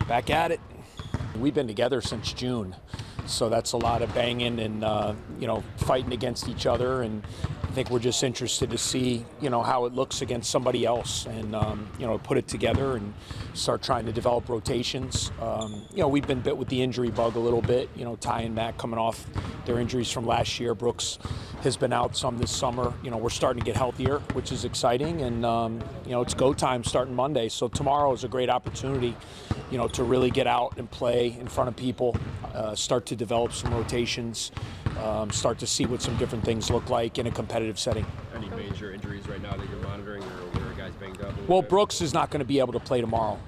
Back at it. We've been together since June, so that's a lot of banging and fighting against each other, and I think we're just interested to see how it looks against somebody else, and put it together and start trying to develop rotations. We've been bit with the injury bug a little bit. Ty and Matt coming off their injuries from last year. Brooks has been out some this summer. We're starting to get healthier, which is exciting, and it's go time starting Monday. So tomorrow is a great opportunity, to really get out and play in front of people, start to develop some rotations, start to see what some different things look like in a competitive setting. Any major injuries right now that you're monitoring, or were guys banged up? Well, Brooks is not going to be able to play tomorrow.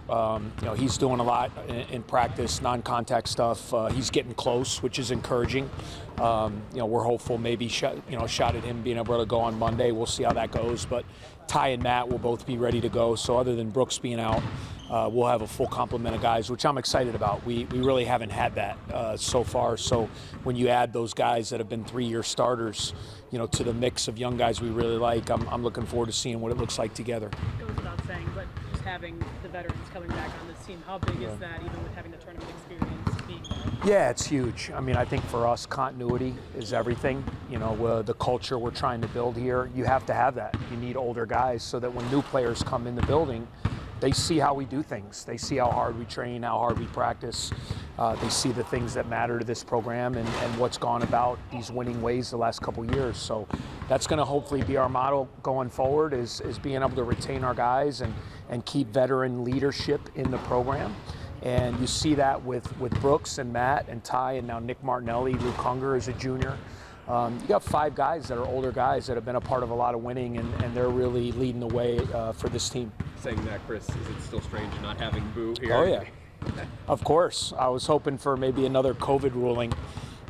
He's doing a lot in practice, non-contact stuff. He's getting close, which is encouraging. We're hopeful maybe shot at him being able to go on Monday. We'll see how that goes. But Ty and Matt will both be ready to go. So other than Brooks being out, we'll have a full complement of guys, which I'm excited about. We really haven't had that so far. So when you add those guys that have been 3-year starters, to the mix of young guys we really like, I'm looking forward to seeing what it looks like together. It goes without saying, but just having the veterans coming back on this team, how big is that, even with having the tournament experience being there? Yeah, it's huge. I mean, I think for us, continuity is everything. The culture we're trying to build here, you have to have that. You need older guys so that when new players come in the building, they see how we do things. They see how hard we train, how hard we practice. They see the things that matter to this program and what's gone about these winning ways the last couple years. So that's going to hopefully be our model going forward, is being able to retain our guys and keep veteran leadership in the program. And you see that with Brooks and Matt and Ty and now Nick Martinelli. Luke Hunger is a junior. You got 5 guys that are older guys that have been a part of a lot of winning, and they're really leading the way for this team. Saying that, Chris, is it still strange not having Boo here? Oh, yeah. Of course. I was hoping for maybe another COVID ruling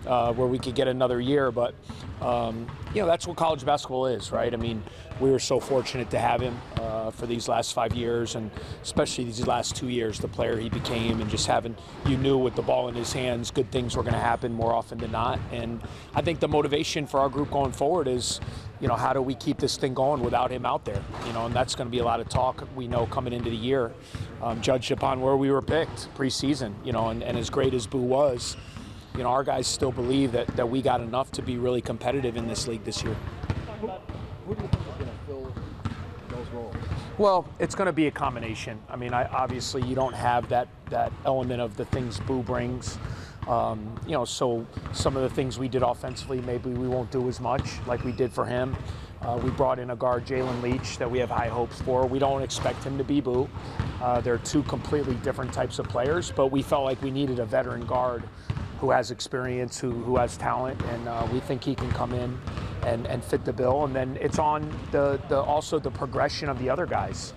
where we could get another year, but that's what college basketball is, right? I mean, we were so fortunate to have him for these last 5 years, and especially these last 2 years, the player he became, and just you knew with the ball in his hands, good things were going to happen more often than not. And I think the motivation for our group going forward is, how do we keep this thing going without him out there? And that's going to be a lot of talk, we know, coming into the year, judged upon where we were picked preseason, and as great as Boo was, our guys still believe that we got enough to be really competitive in this league this year. Who do you think is going to fill those roles? Well, it's going to be a combination. I mean, obviously you don't have that element of the things Boo brings. So some of the things we did offensively, maybe we won't do as much like we did for him. We brought in a guard, Jalen Leach, that we have high hopes for. We don't expect him to be Boo. They're 2 completely different types of players, but we felt like we needed a veteran guard who has experience, who has talent, and we think he can come in and fit the bill. And then it's on also the progression of the other guys.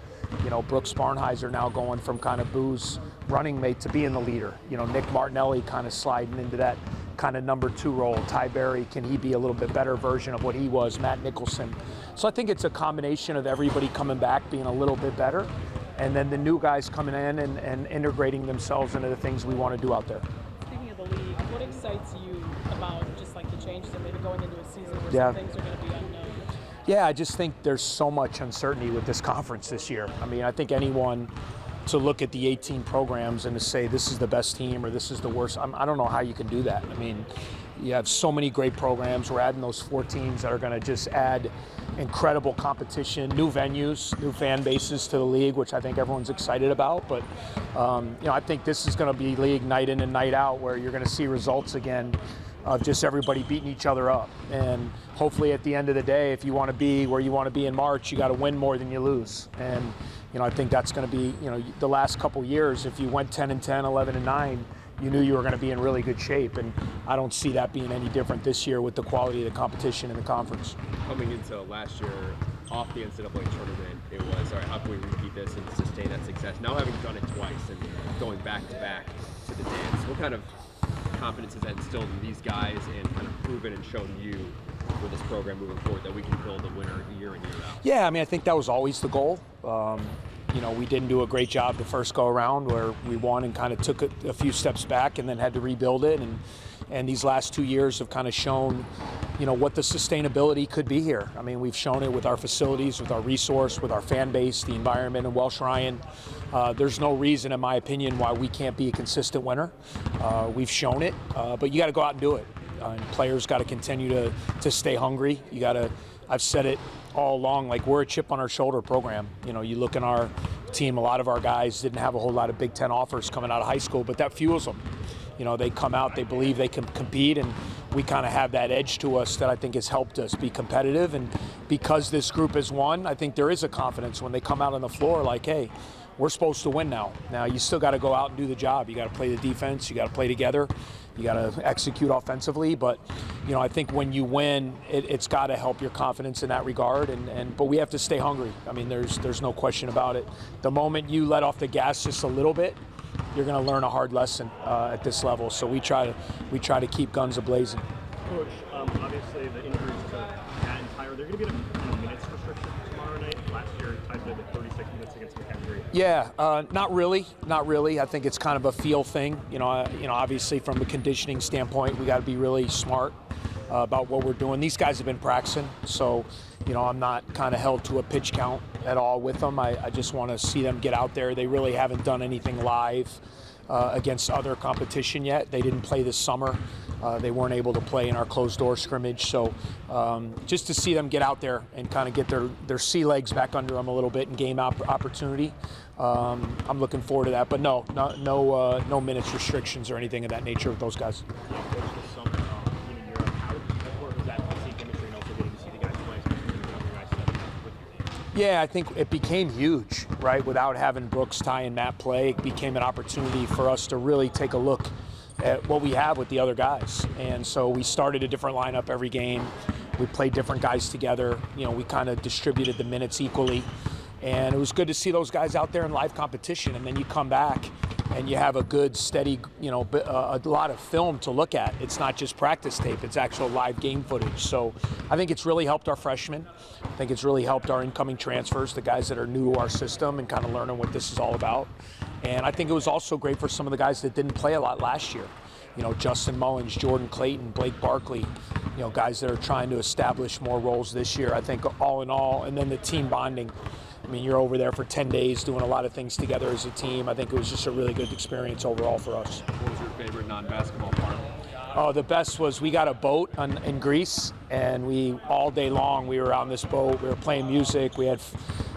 Brooks Barnheiser now going from kind of Boo's running mate to being the leader. Nick Martinelli kind of sliding into that kind of number 2 role. Ty Berry, can he be a little bit better version of what he was? Matt Nicholson. So I think it's a combination of everybody coming back being a little bit better, and then the new guys coming in and integrating themselves into the things we want to do out there. Speaking of the league, what excites you about just like the changes and maybe going into a season where Yeah. some things are going to be unknown? Yeah, I just think there's so much uncertainty with this conference this year. I mean, I think anyone to look at the 18 programs and to say this is the best team or this is the worst, I don't know how you can do that. I mean, you have so many great programs. We're adding those 4 teams that are going to just add incredible competition, new venues, new fan bases to the league, which I think everyone's excited about. But, I think this is going to be league night in and night out, where you're going to see results again of just everybody beating each other up. And hopefully at the end of the day, if you want to be where you want to be in March, you got to win more than you lose. And, I think that's going to be, the last couple years, if you went 10-10, 11-9, you knew you were going to be in really good shape. And I don't see that being any different this year with the quality of the competition in the conference. Coming into last year, off the NCAA tournament, it was, all right, how can we repeat this and sustain that success? Now having done it twice and going back-to-back to the dance, what kind of confidence has that instilled in these guys and kind of proven and shown you with this program moving forward that we can build a winner year in, year out? Yeah, I mean, I think that was always the goal. We didn't do a great job the first go around where we won and kind of took a few steps back and then had to rebuild it. And these last 2 years have kind of shown, what the sustainability could be here. I mean, we've shown it with our facilities, with our resource, with our fan base, the environment in Welsh Ryan. There's no reason, in my opinion, why we can't be a consistent winner. We've shown it, but you got to go out and do it. And players got to continue to stay hungry. I've said it all along, like, we're a chip on our shoulder program. You look in our team, a lot of our guys didn't have a whole lot of Big Ten offers coming out of high school, but that fuels them. They come out, they believe they can compete, and we kind of have that edge to us that I think has helped us be competitive. And because this group has won, I think there is a confidence when they come out on the floor like, hey, we're supposed to win now. Now, you still got to go out and do the job. You got to play the defense. You got to play together. You got to execute offensively. But, I think when you win, it's got to help your confidence in that regard. But we have to stay hungry. I mean, there's no question about it. The moment you let off the gas just a little bit, you're going to learn a hard lesson at this level. So we try to keep guns a-blazing. Coach, obviously the injuries to Matt and Tyler, they're going to get a minutes restriction tomorrow night. Last year, Tyler did 36 minutes against McHenry. Yeah, not really. I think it's kind of a feel thing. Obviously from a conditioning standpoint, we got to be really smart about what we're doing. These guys have been practicing, so I'm not kind of held to a pitch count at all with them. I just want to see them get out there. They really haven't done anything live against other competition yet. They didn't play this summer. They weren't able to play in our closed-door scrimmage. So just to see them get out there and kind of get their sea legs back under them a little bit and game opportunity, I'm looking forward to that. But no minutes restrictions or anything of that nature with those guys. Yeah, Coach, this summer, Europe, how important was that to see chemistry and also getting to see the guys play, especially the younger guys stepping up with your team? Yeah, I think it became huge, right? Without having Brooks, Ty, and Matt play, it became an opportunity for us to really take a look at what we have with the other guys. And so we started a different lineup every game. We played different guys together. We kind of distributed the minutes equally. And it was good to see those guys out there in live competition. And then you come back and you have a good, steady, a lot of film to look at. It's not just practice tape, it's actual live game footage. So I think it's really helped our freshmen. I think it's really helped our incoming transfers, the guys that are new to our system and kind of learning what this is all about. And I think it was also great for some of the guys that didn't play a lot last year. Justin Mullins, Jordan Clayton, Blake Barkley, guys that are trying to establish more roles this year. I think all in all, and then the team bonding. I mean, you're over there for 10 days doing a lot of things together as a team. I think it was just a really good experience overall for us. What was your favorite non-basketball part? Oh, the best was we got a boat in Greece, and all day long we were on this boat. We were playing music. We had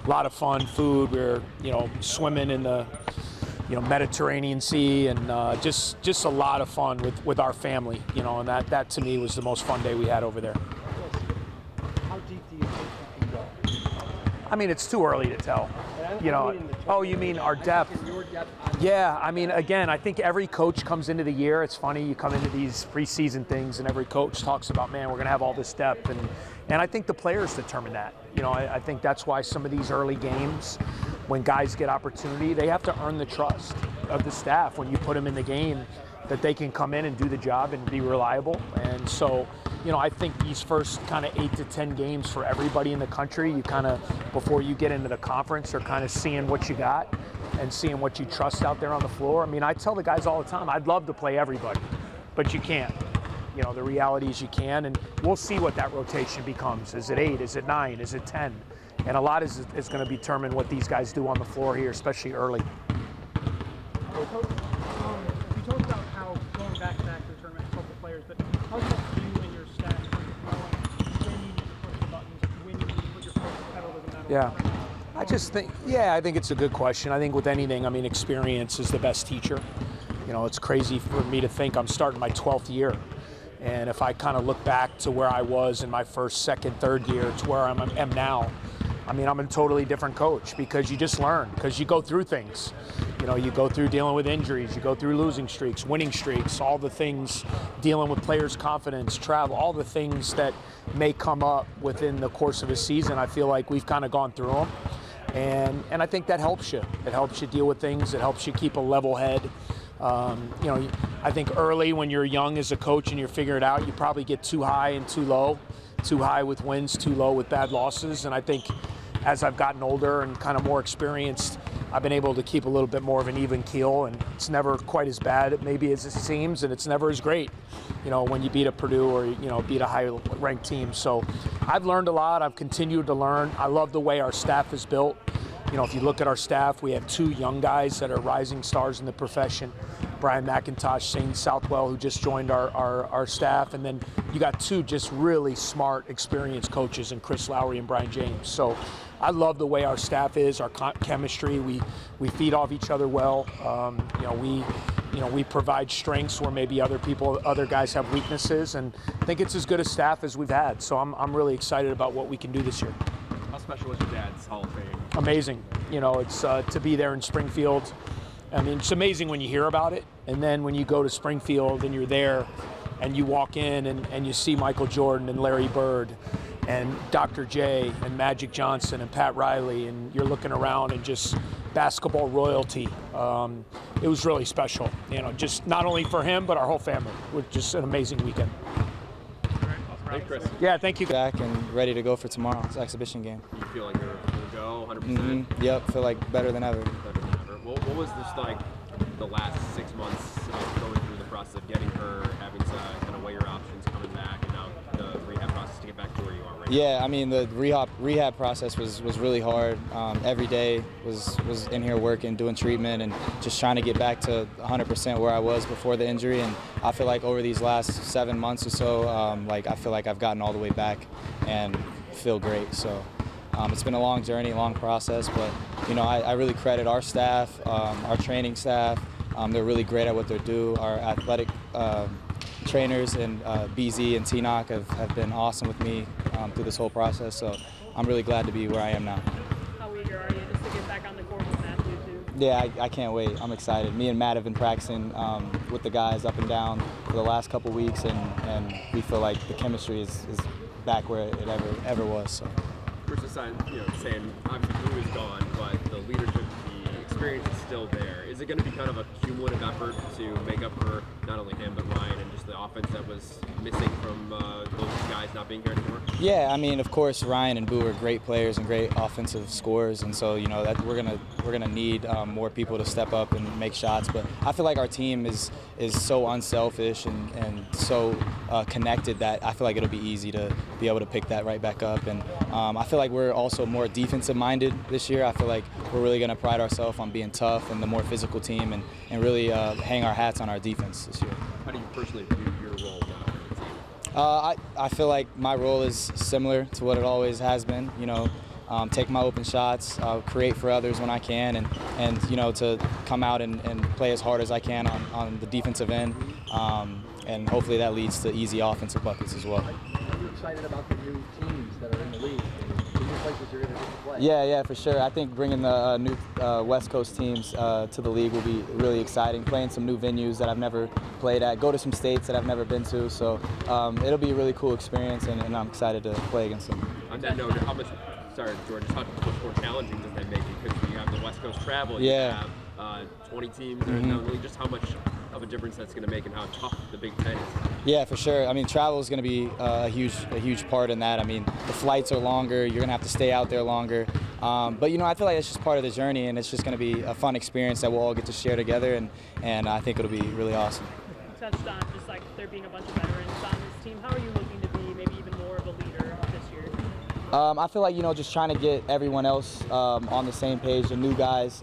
a lot of fun, food. We were, swimming in the, Mediterranean Sea, and just a lot of fun with our family, and that to me was the most fun day we had over there. How deep do you think you can go? I mean, it's too early to tell. Oh, you mean our depth? Yeah, I mean, again, I think every coach comes into the year. It's funny, you come into these preseason things and every coach talks about, man, we're going to have all this depth. And I think the players determine that. I think that's why some of these early games, when guys get opportunity, they have to earn the trust of the staff when you put them in the game, that they can come in and do the job and be reliable. And so, I think these first kind of 8 to 10 games for everybody in the country, you kind of, before you get into the conference, are kind of seeing what you got and seeing what you trust out there on the floor. I mean, I tell the guys all the time, I'd love to play everybody, but you can't. The reality is you can, and we'll see what that rotation becomes. Is it 8? Is it 9? Is it 10? And a lot is going to determine what these guys do on the floor here, especially early. Coach, you talked about how going back to the tournament has helped the players, but how does you and your staff knowing when you need to push the buttons, when you need to put your foot on the pedal, doesn't matter? I think it's a good question. I think with anything, experience is the best teacher. It's crazy for me to think I'm starting my 12th year. And if I kind of look back to where I was in my first, second, third year to where I am now, I'm a totally different coach, because you just learn, because you go through things. You go through dealing with injuries, you go through losing streaks, winning streaks, all the things, dealing with players' confidence, travel, all the things that may come up within the course of a season. I feel like we've kind of gone through them. And I think that helps you. It helps you deal with things. It helps you keep a level head. I think early when you're young as a coach and you're figuring it out, you probably get too high and too low, too high with wins, too low with bad losses. And I think as I've gotten older and kind of more experienced, I've been able to keep a little bit more of an even keel, and it's never quite as bad maybe as it seems, and it's never as great, when you beat a Purdue or, beat a high-ranked team. So I've learned a lot. I've continued to learn. I love the way our staff is built. If you look at our staff, we have 2 young guys that are rising stars in the profession. Brian McIntosh, Shane Southwell, who just joined our staff, and then you got 2 just really smart, experienced coaches in Chris Lowry and Brian James. So I love the way our staff is, our chemistry. We feed off each other well. We provide strengths where maybe other guys have weaknesses, and I think it's as good a staff as we've had. So I'm really excited about what we can do this year. How special was your dad's Hall of Fame? Amazing. It's to be there in Springfield. I mean, it's amazing when you hear about it, and then when you go to Springfield and you're there and you walk in and you see Michael Jordan and Larry Bird and Dr. J and Magic Johnson and Pat Riley, and you're looking around and just basketball royalty. It was really special, just not only for him, but our whole family. It was just an amazing weekend. Hey, Chris. Yeah, thank you. Back and ready to go for tomorrow's exhibition game. You feel like you're going to go 100%? Yep, feel like better than ever. Better than ever. What was this like the last 6 months of going through the process of getting her, having to kind of weigh your options, coming back, and now the rehab process to get back to where you are right now? Yeah, I mean, the rehab process was really hard. Every day was in here working, doing treatment, and just trying to get back to 100% where I was before the injury. And I feel like over these last 7 months or so, I feel like I've gotten all the way back and feel great. So it's been a long journey, long process, but I really credit our staff, our training staff. They're really great at what they do. Our athletic trainers and BZ and T-Knock have been awesome with me through this whole process. So I'm really glad to be where I am now. How eager are you just to get back on the court with Matthew too? Yeah, I can't wait. I'm excited. Me and Matt have been practicing with the guys up and down for the last couple weeks, and we feel like the chemistry is back where it ever was. So. First aside, saying obviously Boo is gone, but the leadership, the experience is still there. Is it going to be kind of a cumulative effort to make up for not only him but Ryan and just the offense that was missing from those guys not being here anymore? Yeah, I mean, of course, Ryan and Boo are great players and great offensive scorers, and so that we're gonna need more people to step up and make shots. But I feel like our team is so unselfish and so connected that I feel like it'll be easy to be able to pick that right back up. And I feel like we're also more defensive minded this year. I feel like we're really gonna pride ourselves on being tough and the more physical team, and really hang our hats on our defense this year. How do you personally view your role now in the team? I feel like my role is similar to what it always has been. Take my open shots, create for others when I can, and to come out and play as hard as I can on the defensive end, and hopefully that leads to easy offensive buckets as well. Are you excited about the new teams that are in the league? The new places you're going to get to play? Yeah, for sure. I think bringing the new West Coast teams to the league will be really exciting. Playing some new venues that I've never played at, go to some states that I've never been to. So it'll be a really cool experience, and I'm excited to play against them. On that note, sorry, George, how much more challenging does that make it? Because you have the West Coast travel, you have 20 teams in the league. Just how much of a difference that's going to make and how tough the Big Ten is. Yeah, for sure. I mean, travel is going to be a huge part in that. I mean, the flights are longer. You're going to have to stay out there longer. But I feel like it's just part of the journey, and it's just going to be a fun experience that we'll all get to share together, and I think it'll be really awesome. You touched on just like there being a bunch of veterans on this team. How are you looking to be maybe even more of a leader this year? I feel like just trying to get everyone else on the same page, the new guys,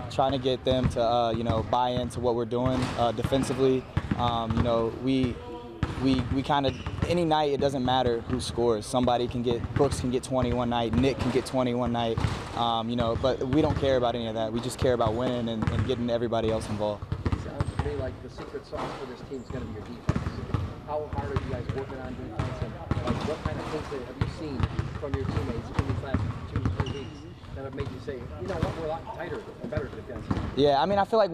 trying to get them to buy into what we're doing defensively. We kind of, any night, it doesn't matter who scores. Brooks can get 20 one night, Nick can get 20 one night, but we don't care about any of that. We just care about winning and getting everybody else involved. It sounds to me like the secret sauce for this team is going to be your defense. How hard are you guys working on defense, and what kind of things have you seen from your teammates in these last 2-3 weeks that have made you say, we're a lot tighter and better defensively? Yeah, I mean, I feel like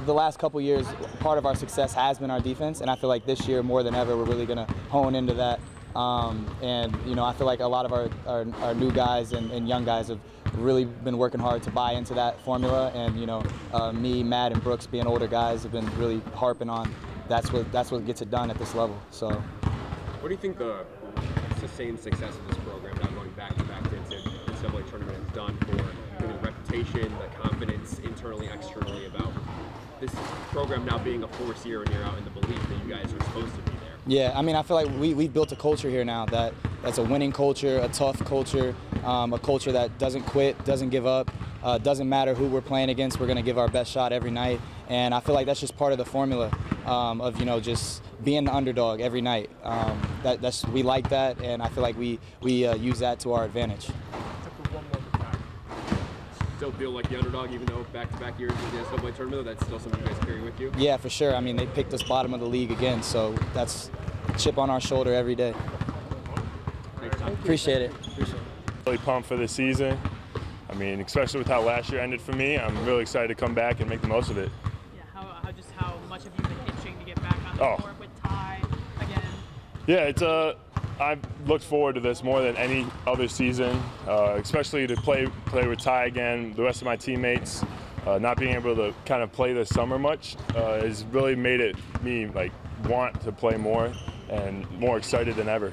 the last couple years, part of our success has been our defense, and I feel like this year more than ever, we're really going to hone into that. I feel like a lot of our new guys and young guys have really been working hard to buy into that formula, and me, Matt, and Brooks, being older guys, have been really harping on that's what gets it done at this level. So, what do you think the sustained success of this program, now going back to NCAA tournament, has done for maybe the reputation anticipation, the confidence internally, externally about this program now being a fourth year and you're out in the belief that you guys are supposed to be there? Yeah, I mean, I feel like we've built a culture here now that's a winning culture, a tough culture, a culture that doesn't quit, doesn't give up, doesn't matter who we're playing against, we're going to give our best shot every night. And I feel like that's just part of the formula of, just being the underdog every night. We like that, and I feel like we use that to our advantage. Still feel like the underdog, even though back-to-back years in the NCAA tournament, that's still something you guys carry with you? Yeah, for sure. I mean, they picked us bottom of the league again, so that's a chip on our shoulder every day. Thanks, Tom. Appreciate it. Really pumped for the season. I mean, especially with how last year ended for me, I'm really excited to come back and make the most of it. Yeah, how much have you been itching to get back on the court with Ty again? Yeah, I've looked forward to this more than any other season, especially to play with Ty again. The rest of my teammates, not being able to kind of play this summer much, has really made me want to play more and more excited than ever.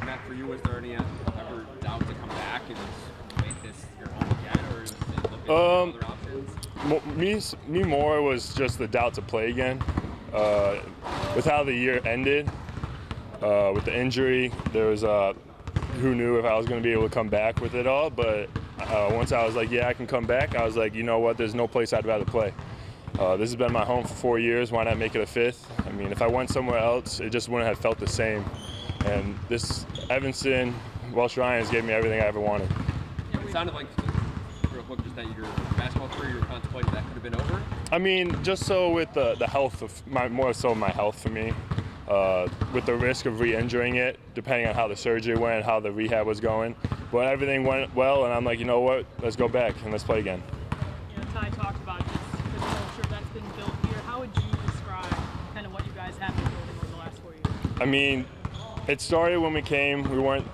Matt, for you, was there any ever doubt to come back and make this your home again, or is it looking at other options? Me more was just the doubt to play again. With how the year ended, with the injury, there was who knew if I was going to be able to come back with it all. But once I was like, yeah, I can come back, I was like, you know what? There's no place I'd rather play. This has been my home for 4 years. Why not make it a fifth? I mean, if I went somewhere else, it just wouldn't have felt the same. And this Evanston, Welsh Ryan's gave me everything I ever wanted. Yeah, it sounded like, real quick, just that your basketball career, you were contemplating that could have been over. I mean, just so with the health of more so my health for me, with the risk of re-injuring it, depending on how the surgery went, how the rehab was going. But everything went well, and I'm like, you know what? Let's go back and let's play again. Ty talked about this culture that's been built here. How would you describe kind of what you guys have been building over the last 4 years? I mean, it started when we came. We weren't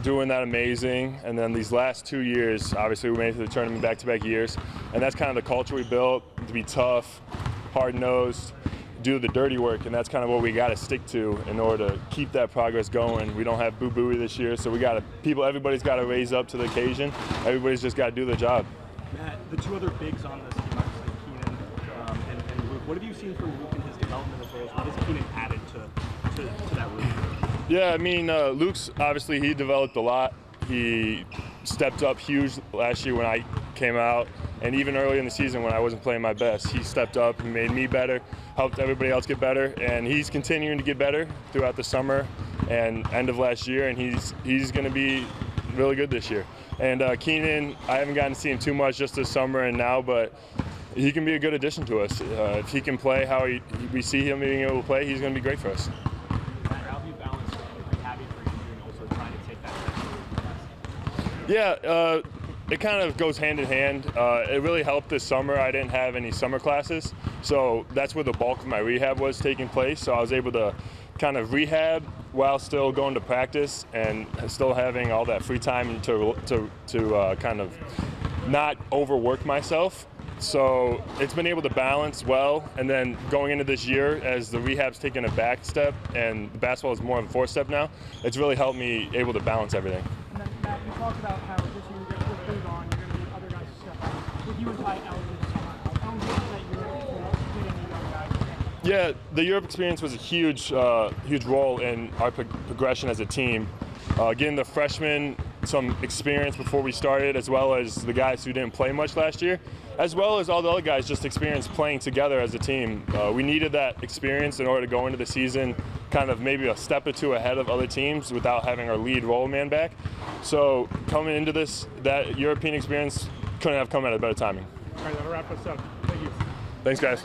doing that amazing, and then these last 2 years, obviously we made it to the tournament back-to-back years, and that's kind of the culture we built, to be tough, hard-nosed, do the dirty work, and that's kind of what we got to stick to in order to keep that progress going. We don't have Boo Buie this year, so everybody's got to raise up to the occasion. Everybody's just got to do their job. Matt, the two other bigs on this team, obviously Keenan and Luke. What have you seen from Luke in his development as well as what has Keenan added to that room? Yeah, I mean, Luke's obviously he developed a lot. He stepped up huge last year when I came out, and even early in the season when I wasn't playing my best, he stepped up and made me better, helped everybody else get better, and he's continuing to get better throughout the summer and end of last year, and he's going to be really good this year. And Keenan, I haven't gotten to see him too much just this summer and now, but he can be a good addition to us. If he can play how we see him being able to play, he's going to be great for us. How do you balance rehabbing for injury and also trying to take that step? Yeah, it kind of goes hand in hand. It really helped this summer. I didn't have any summer classes, so that's where the bulk of my rehab was taking place. So I was able to kind of rehab while still going to practice and still having all that free time to kind of not overwork myself. So it's been able to balance well, and then going into this year as the rehab's taken a back step and the basketball is more of a fourth step now, it's really helped me able to balance everything. And then, Matt, you talked about how this year with Boo Buie, you're going to need other guys to step up. With you and Ty out this summer, how important is that you're getting these young guys? Yeah, the Europe experience was a huge role in our progression as a team. Getting the freshmen some experience before we started, as well as the guys who didn't play much last year, as well as all the other guys just experienced playing together as a team. We needed that experience in order to go into the season kind of maybe a step or two ahead of other teams without having our lead role man back. So coming into that European experience couldn't have come at a better timing. All right, that'll wrap us up. Thank you. Thanks, guys.